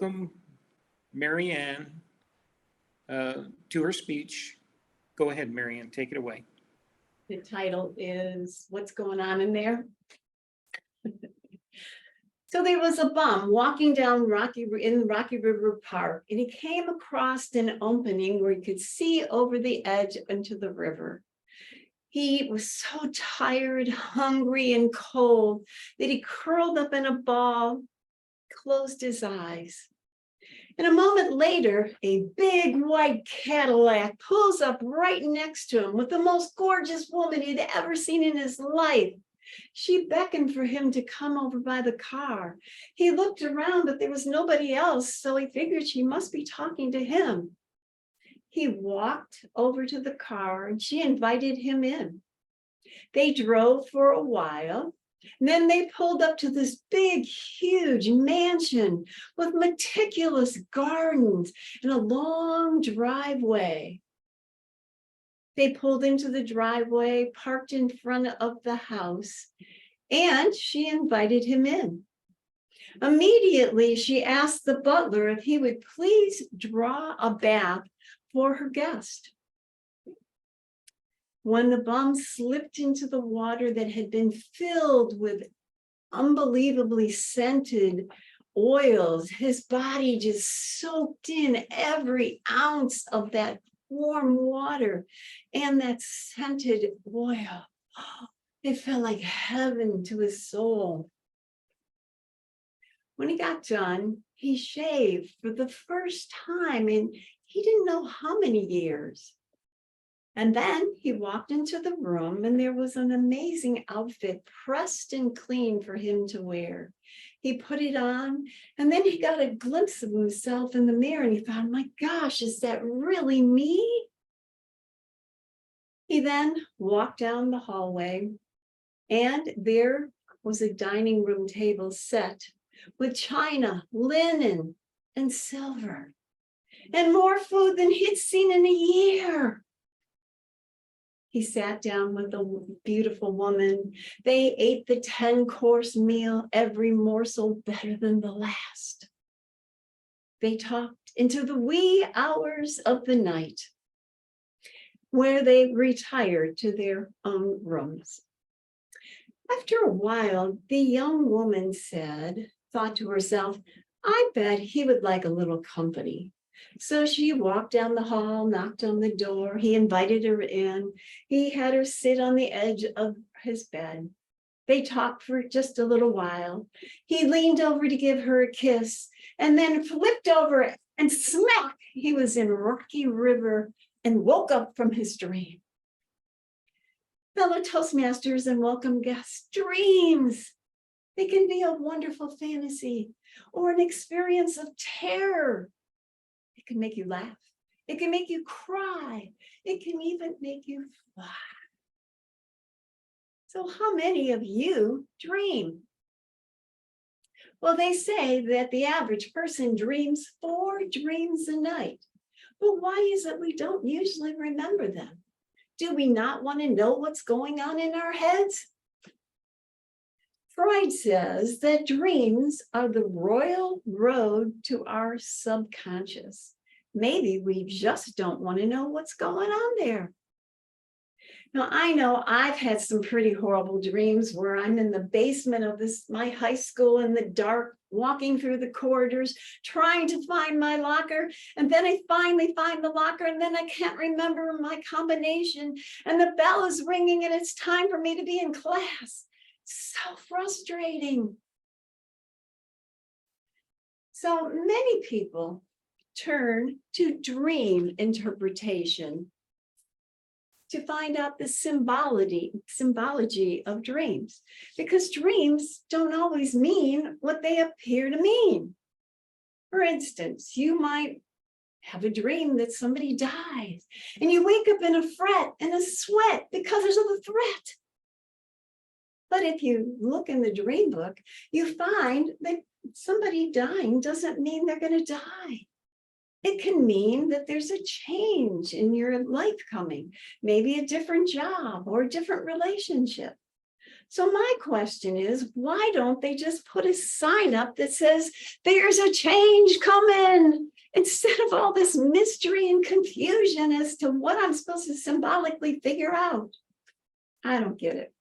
welcome Mary Ann to her speech. Go ahead, Mary Ann, take it away. The title is What's Going On in There? So there was a bum walking down Rocky River Park, and he came across an opening where he could see over the edge into the river. He was so tired, hungry, and cold that he curled up in a ball, closed his eyes. And a moment later, a big white Cadillac pulls up right next to him with the most gorgeous woman he'd ever seen in his life. She beckoned for him to come over by the car. He looked around, but there was nobody else, so he figured she must be talking to him. He walked over to the car and she invited him in. They drove for a while. And then they pulled up to this big, huge mansion with meticulous gardens and a long driveway. They pulled into the driveway, parked in front of the house, and she invited him in. Immediately, she asked the butler if he would please draw a bath for her guest. When the bum slipped into the water that had been filled with unbelievably scented oils, his body just soaked in every ounce of that warm water and that scented oil. It felt like heaven to his soul. When he got done, he shaved for the first time in he didn't know how many years. And then he walked into the room and there was an amazing outfit pressed and clean for him to wear. He put it on and then he got a glimpse of himself in the mirror and he thought, my gosh, is that really me? He then walked down the hallway and there was a dining room table set with china, linen, and silver, and more food than he'd seen in a year. He sat down with a beautiful woman. They ate the 10-course meal, every morsel better than the last. They talked into the wee hours of the night, where they retired to their own rooms. After a while, the young woman thought to herself, I bet he would like a little company. So she walked down the hall, knocked on the door. He invited her in. He had her sit on the edge of his bed. They talked for just a little while. He leaned over to give her a kiss and then flipped over and smack, he was in Rocky River and woke up from his dream. Fellow Toastmasters and welcome guests, dreams. They can be a wonderful fantasy or an experience of terror. It can make you laugh. It can make you cry. It can even make you fly. So how many of you dream? Well, they say that the average person dreams 4 dreams a night. But why is it we don't usually remember them? Do we not want to know what's going on in our heads? Freud says that dreams are the royal road to our subconscious. Maybe we just don't want to know what's going on there. Now, I know I've had some pretty horrible dreams where I'm in the basement of my high school in the dark, walking through the corridors, trying to find my locker. And then I finally find the locker and then I can't remember my combination. And the bell is ringing and it's time for me to be in class. So frustrating. So many people turn to dream interpretation to find out the symbology of dreams, because dreams don't always mean what they appear to mean. For instance, you might have a dream that somebody dies and you wake up in a fret and a sweat because there's a threat. But if you look in the dream book, you find that somebody dying doesn't mean they're going to die. It can mean that there's a change in your life coming, maybe a different job or a different relationship. So my question is, why don't they just put a sign up that says, there's a change coming, instead of all this mystery and confusion as to what I'm supposed to symbolically figure out? I don't get it.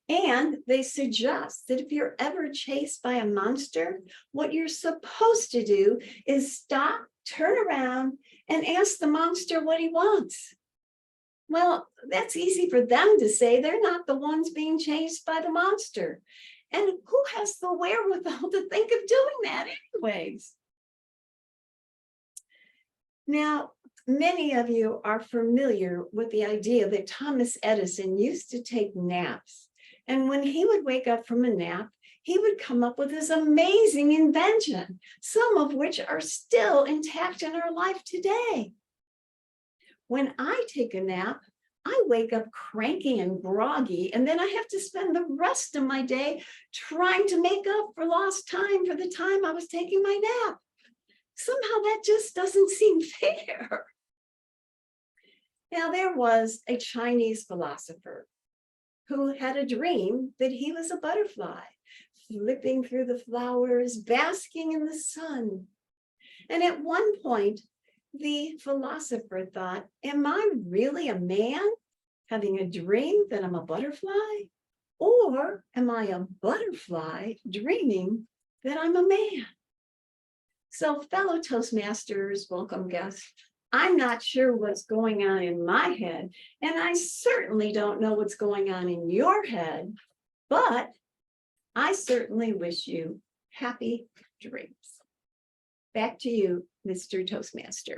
And they suggest that if you're ever chased by a monster, what you're supposed to do is stop, turn around, and ask the monster what he wants. Well, that's easy for them to say. They're not the ones being chased by the monster. And who has the wherewithal to think of doing that anyways? Now, many of you are familiar with the idea that Thomas Edison used to take naps. And when he would wake up from a nap, he would come up with this amazing invention, some of which are still intact in our life today. When I take a nap, I wake up cranky and groggy, and then I have to spend the rest of my day trying to make up for lost time for the time I was taking my nap. Somehow that just doesn't seem fair. Now, there was a Chinese philosopher who had a dream that he was a butterfly, flipping through the flowers, basking in the sun. And at one point, the philosopher thought, am I really a man having a dream that I'm a butterfly? Or am I a butterfly dreaming that I'm a man? So, fellow Toastmasters, welcome guests, I'm not sure what's going on in my head, and I certainly don't know what's going on in your head, but I certainly wish you happy dreams. Back to you, Mr. Toastmaster.